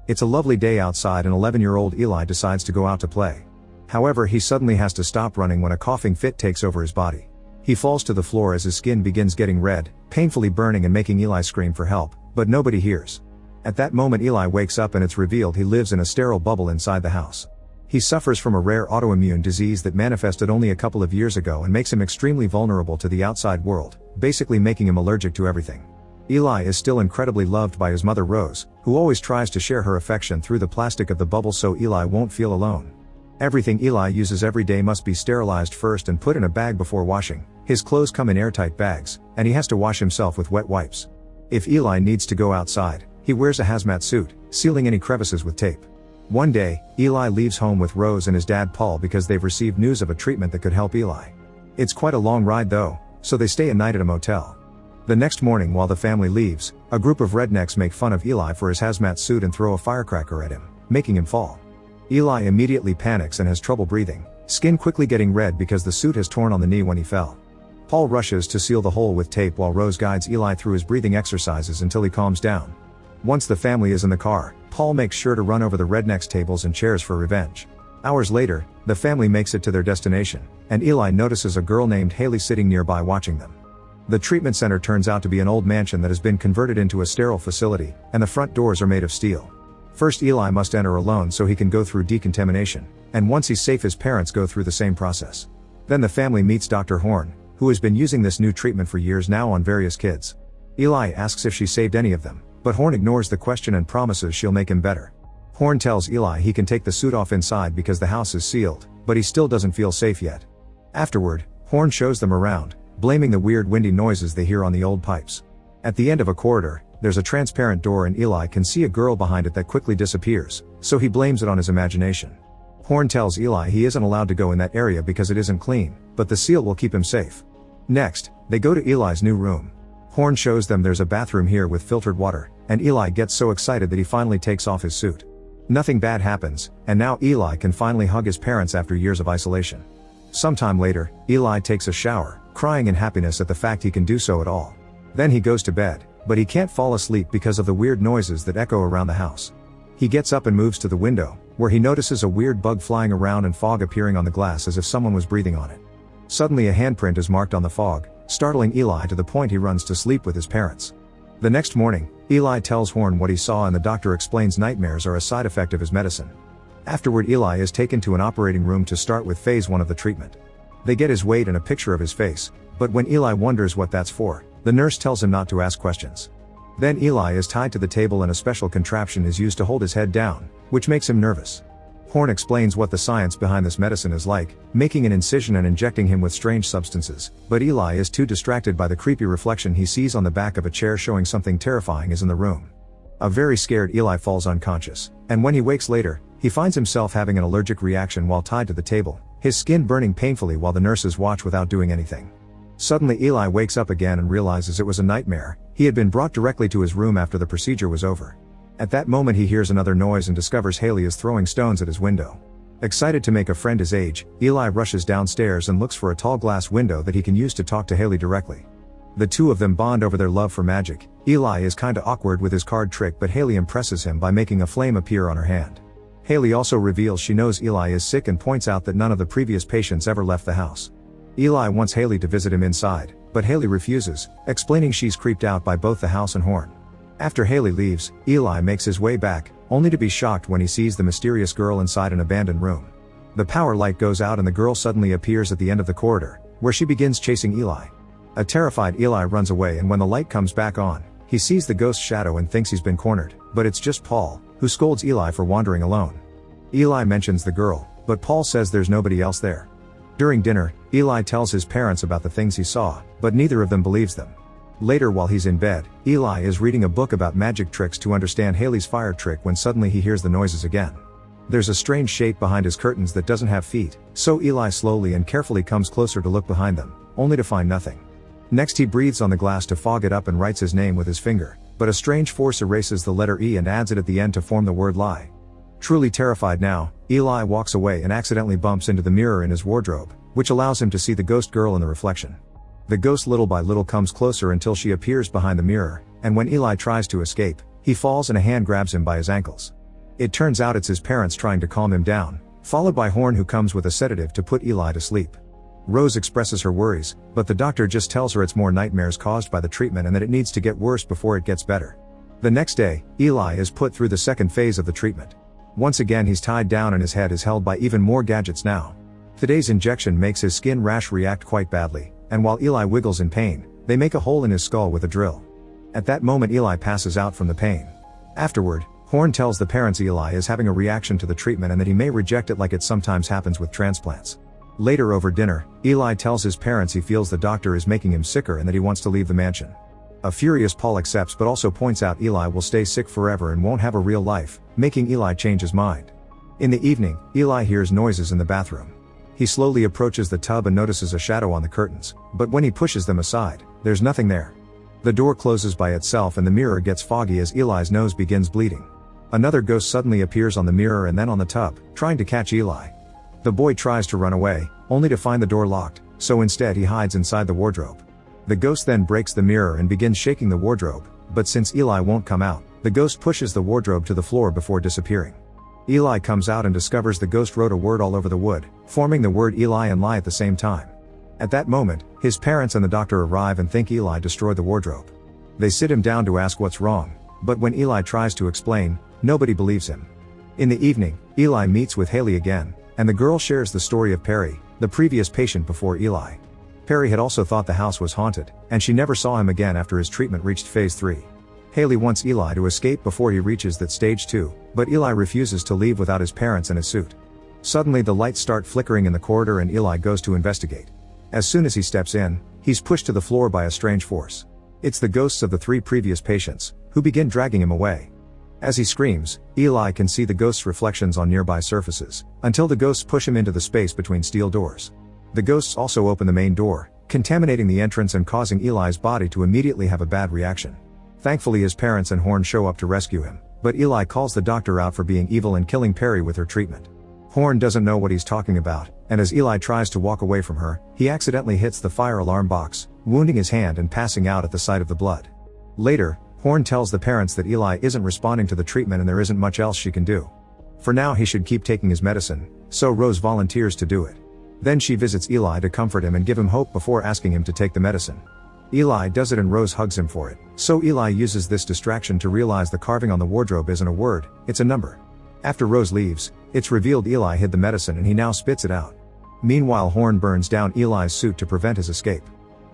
It's a lovely day outside and 11-year-old Eli decides to go out to play. However, he suddenly has to stop running when a coughing fit takes over his body. He falls to the floor as his skin begins getting red, painfully burning and making Eli scream for help, but nobody hears. At that moment Eli wakes up and it's revealed he lives in a sterile bubble inside the house. He suffers from a rare autoimmune disease that manifested only a couple of years ago and makes him extremely vulnerable to the outside world, basically making him allergic to everything. Eli is still incredibly loved by his mother Rose, who always tries to share her affection through the plastic of the bubble so Eli won't feel alone. Everything Eli uses every day must be sterilized first and put in a bag before washing. His clothes come in airtight bags, and he has to wash himself with wet wipes. If Eli needs to go outside, he wears a hazmat suit, sealing any crevices with tape. One day, Eli leaves home with Rose and his dad Paul because they've received news of a treatment that could help Eli. It's quite a long ride though, so they stay a night at a motel. The next morning while the family leaves, a group of rednecks make fun of Eli for his hazmat suit and throw a firecracker at him, making him fall. Eli immediately panics and has trouble breathing, skin quickly getting red because the suit has torn on the knee when he fell. Paul rushes to seal the hole with tape while Rose guides Eli through his breathing exercises until he calms down. Once the family is in the car, Paul makes sure to run over the rednecks' tables and chairs for revenge. Hours later, the family makes it to their destination, and Eli notices a girl named Haley sitting nearby watching them. The treatment center turns out to be an old mansion that has been converted into a sterile facility, and the front doors are made of steel. First Eli must enter alone so he can go through decontamination, and once he's safe his parents go through the same process. Then the family meets Dr. Horn, who has been using this new treatment for years now on various kids. Eli asks if she saved any of them, but Horn ignores the question and promises she'll make him better. Horn tells Eli he can take the suit off inside because the house is sealed, but he still doesn't feel safe yet. Afterward, Horn shows them around, blaming the weird windy noises they hear on the old pipes. At the end of a corridor, there's a transparent door and Eli can see a girl behind it that quickly disappears, so he blames it on his imagination. Horn tells Eli he isn't allowed to go in that area because it isn't clean, but the seal will keep him safe. Next, they go to Eli's new room. Horn shows them there's a bathroom here with filtered water, and Eli gets so excited that he finally takes off his suit. Nothing bad happens, and now Eli can finally hug his parents after years of isolation. Sometime later, Eli takes a shower, crying in happiness at the fact he can do so at all. Then he goes to bed, but he can't fall asleep because of the weird noises that echo around the house. He gets up and moves to the window, where he notices a weird bug flying around and fog appearing on the glass as if someone was breathing on it. Suddenly a handprint is marked on the fog, startling Eli to the point he runs to sleep with his parents. The next morning, Eli tells Horn what he saw and the doctor explains nightmares are a side effect of his medicine. Afterward Eli is taken to an operating room to start with phase 1 of the treatment. They get his weight and a picture of his face, but when Eli wonders what that's for, the nurse tells him not to ask questions. Then Eli is tied to the table and a special contraption is used to hold his head down, which makes him nervous. Horn explains what the science behind this medicine is like, making an incision and injecting him with strange substances, but Eli is too distracted by the creepy reflection he sees on the back of a chair showing something terrifying is in the room. A very scared Eli falls unconscious, and when he wakes later, he finds himself having an allergic reaction while tied to the table, his skin burning painfully while the nurses watch without doing anything. Suddenly Eli wakes up again and realizes it was a nightmare. He had been brought directly to his room after the procedure was over. At that moment he hears another noise and discovers Haley is throwing stones at his window. Excited to make a friend his age, Eli rushes downstairs and looks for a tall glass window that he can use to talk to Haley directly. The two of them bond over their love for magic. Eli is kinda awkward with his card trick but Haley impresses him by making a flame appear on her hand. Haley also reveals she knows Eli is sick and points out that none of the previous patients ever left the house. Eli wants Haley to visit him inside, but Haley refuses, explaining she's creeped out by both the house and Horn. After Haley leaves, Eli makes his way back, only to be shocked when he sees the mysterious girl inside an abandoned room. The power light goes out and the girl suddenly appears at the end of the corridor, where she begins chasing Eli. A terrified Eli runs away and when the light comes back on, he sees the ghost shadow and thinks he's been cornered, but it's just Paul, who scolds Eli for wandering alone. Eli mentions the girl, but Paul says there's nobody else there. During dinner, Eli tells his parents about the things he saw, but neither of them believes them. Later while he's in bed, Eli is reading a book about magic tricks to understand Haley's fire trick when suddenly he hears the noises again. There's a strange shape behind his curtains that doesn't have feet, so Eli slowly and carefully comes closer to look behind them, only to find nothing. Next he breathes on the glass to fog it up and writes his name with his finger, but a strange force erases the letter E and adds it at the end to form the word lie. Truly terrified now, Eli walks away and accidentally bumps into the mirror in his wardrobe, which allows him to see the ghost girl in the reflection. The ghost little by little comes closer until she appears behind the mirror, and when Eli tries to escape, he falls and a hand grabs him by his ankles. It turns out it's his parents trying to calm him down, followed by Horn, who comes with a sedative to put Eli to sleep. Rose expresses her worries, but the doctor just tells her it's more nightmares caused by the treatment and that it needs to get worse before it gets better. The next day, Eli is put through the second phase of the treatment. Once again he's tied down and his head is held by even more gadgets now. Today's injection makes his skin rash react quite badly, and while Eli wiggles in pain, they make a hole in his skull with a drill. At that moment Eli passes out from the pain. Afterward, Horn tells the parents Eli is having a reaction to the treatment and that he may reject it like it sometimes happens with transplants. Later over dinner, Eli tells his parents he feels the doctor is making him sicker and that he wants to leave the mansion. A furious Paul accepts but also points out Eli will stay sick forever and won't have a real life, making Eli change his mind. In the evening, Eli hears noises in the bathroom. He slowly approaches the tub and notices a shadow on the curtains, but when he pushes them aside, there's nothing there. The door closes by itself and the mirror gets foggy as Eli's nose begins bleeding. Another ghost suddenly appears on the mirror and then on the tub, trying to catch Eli. The boy tries to run away, only to find the door locked, so instead he hides inside the wardrobe. The ghost then breaks the mirror and begins shaking the wardrobe, but since Eli won't come out, the ghost pushes the wardrobe to the floor before disappearing. Eli comes out and discovers the ghost wrote a word all over the wood, forming the word Eli and lie at the same time. At that moment, his parents and the doctor arrive and think Eli destroyed the wardrobe. They sit him down to ask what's wrong, but when Eli tries to explain, nobody believes him. In the evening, Eli meets with Haley again, and the girl shares the story of Perry, the previous patient before Eli. Perry had also thought the house was haunted, and she never saw him again after his treatment reached phase 3. Haley wants Eli to escape before he reaches that stage 2, but Eli refuses to leave without his parents and his suit. Suddenly the lights start flickering in the corridor and Eli goes to investigate. As soon as he steps in, he's pushed to the floor by a strange force. It's the ghosts of the 3 previous patients, who begin dragging him away. As he screams, Eli can see the ghosts' reflections on nearby surfaces, until the ghosts push him into the space between steel doors. The ghosts also open the main door, contaminating the entrance and causing Eli's body to immediately have a bad reaction. Thankfully his parents and Horn show up to rescue him, but Eli calls the doctor out for being evil and killing Perry with her treatment. Horn doesn't know what he's talking about, and as Eli tries to walk away from her, he accidentally hits the fire alarm box, wounding his hand and passing out at the sight of the blood. Later, Horn tells the parents that Eli isn't responding to the treatment and there isn't much else she can do. For now he should keep taking his medicine, so Rose volunteers to do it. Then she visits Eli to comfort him and give him hope before asking him to take the medicine. Eli does it and Rose hugs him for it, so Eli uses this distraction to realize the carving on the wardrobe isn't a word, it's a number. After Rose leaves, it's revealed Eli hid the medicine and he now spits it out. Meanwhile Horn burns down Eli's suit to prevent his escape.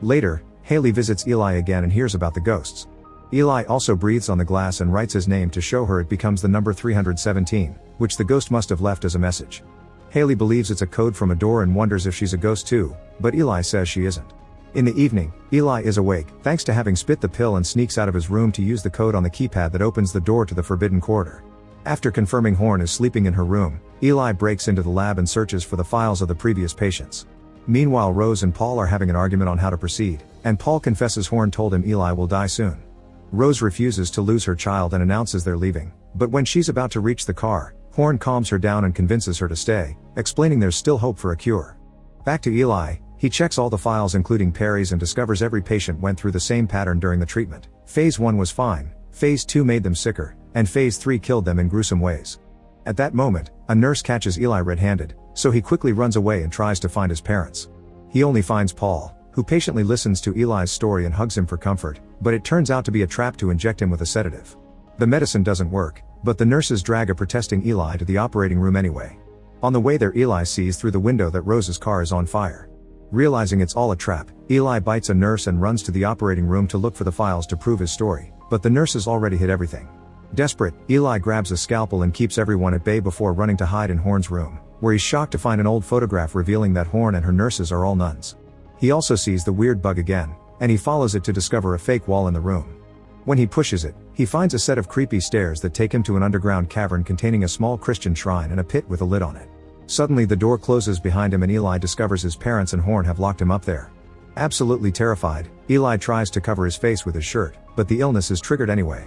Later, Haley visits Eli again and hears about the ghosts. Eli also breathes on the glass and writes his name to show her it becomes the number 317, which the ghost must have left as a message. Haley believes it's a code from a door and wonders if she's a ghost too, but Eli says she isn't. In the evening, Eli is awake, thanks to having spit the pill, and sneaks out of his room to use the code on the keypad that opens the door to the forbidden corridor. After confirming Horn is sleeping in her room, Eli breaks into the lab and searches for the files of the previous patients. Meanwhile Rose and Paul are having an argument on how to proceed, and Paul confesses Horn told him Eli will die soon. Rose refuses to lose her child and announces they're leaving, but when she's about to reach the car, Horn calms her down and convinces her to stay, explaining there's still hope for a cure. Back to Eli, he checks all the files including Perry's and discovers every patient went through the same pattern during the treatment. Phase 1 was fine, Phase 2 made them sicker, and Phase 3 killed them in gruesome ways. At that moment, a nurse catches Eli red-handed, so he quickly runs away and tries to find his parents. He only finds Paul, who patiently listens to Eli's story and hugs him for comfort, but it turns out to be a trap to inject him with a sedative. The medicine doesn't work, but the nurses drag a protesting Eli to the operating room anyway. On the way there Eli sees through the window that Rose's car is on fire. Realizing it's all a trap, Eli bites a nurse and runs to the operating room to look for the files to prove his story, but the nurses already hid everything. Desperate, Eli grabs a scalpel and keeps everyone at bay before running to hide in Horn's room, where he's shocked to find an old photograph revealing that Horn and her nurses are all nuns. He also sees the weird bug again, and he follows it to discover a fake wall in the room. When he pushes it, he finds a set of creepy stairs that take him to an underground cavern containing a small Christian shrine and a pit with a lid on it. Suddenly the door closes behind him and Eli discovers his parents and Horn have locked him up there. Absolutely terrified, Eli tries to cover his face with his shirt, but the illness is triggered anyway.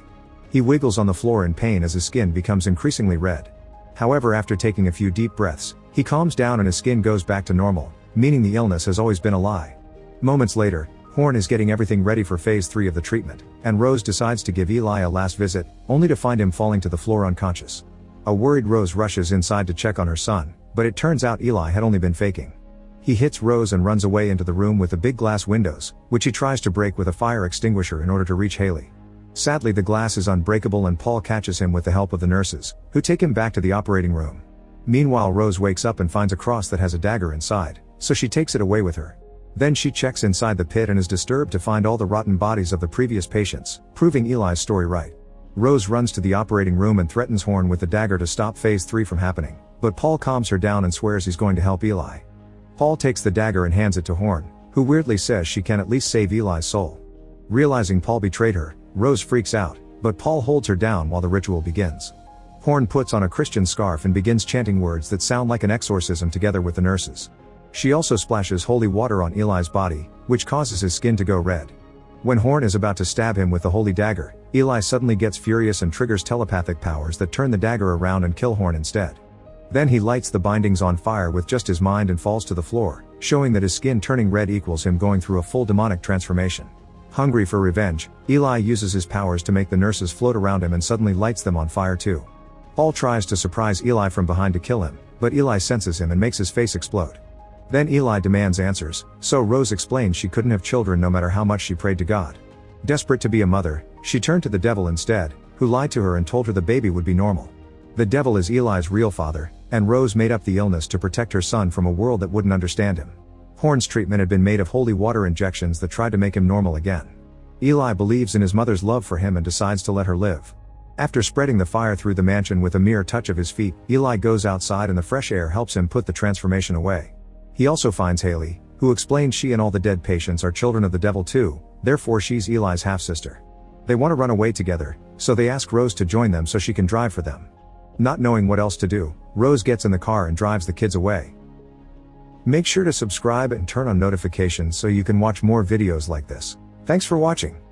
He wiggles on the floor in pain as his skin becomes increasingly red. However, after taking a few deep breaths, he calms down and his skin goes back to normal, meaning the illness has always been a lie. Moments later, Horn is getting everything ready for Phase 3 of the treatment, and Rose decides to give Eli a last visit, only to find him falling to the floor unconscious. A worried Rose rushes inside to check on her son, but it turns out Eli had only been faking. He hits Rose and runs away into the room with the big glass windows, which he tries to break with a fire extinguisher in order to reach Haley. Sadly, the glass is unbreakable and Paul catches him with the help of the nurses, who take him back to the operating room. Meanwhile, Rose wakes up and finds a cross that has a dagger inside, so she takes it away with her. Then she checks inside the pit and is disturbed to find all the rotten bodies of the previous patients, proving Eli's story right. Rose runs to the operating room and threatens Horn with the dagger to stop phase 3 from happening, but Paul calms her down and swears he's going to help Eli. Paul takes the dagger and hands it to Horn, who weirdly says she can at least save Eli's soul. Realizing Paul betrayed her, Rose freaks out, but Paul holds her down while the ritual begins. Horn puts on a Christian scarf and begins chanting words that sound like an exorcism together with the nurses. She also splashes holy water on Eli's body, which causes his skin to go red. When Horn is about to stab him with the holy dagger, Eli suddenly gets furious and triggers telepathic powers that turn the dagger around and kill Horn instead. Then he lights the bindings on fire with just his mind and falls to the floor, showing that his skin turning red equals him going through a full demonic transformation. Hungry for revenge, Eli uses his powers to make the nurses float around him and suddenly lights them on fire too. Paul tries to surprise Eli from behind to kill him, but Eli senses him and makes his face explode. Then Eli demands answers, so Rose explains she couldn't have children no matter how much she prayed to God. Desperate to be a mother, she turned to the devil instead, who lied to her and told her the baby would be normal. The devil is Eli's real father, and Rose made up the illness to protect her son from a world that wouldn't understand him. Horn's treatment had been made of holy water injections that tried to make him normal again. Eli believes in his mother's love for him and decides to let her live. After spreading the fire through the mansion with a mere touch of his feet, Eli goes outside and the fresh air helps him put the transformation away. He also finds Haley, who explains she and all the dead patients are children of the devil too, therefore she's Eli's half-sister. They want to run away together, so they ask Rose to join them so she can drive for them. Not knowing what else to do, Rose gets in the car and drives the kids away. Make sure to subscribe and turn on notifications so you can watch more videos like this. Thanks for watching.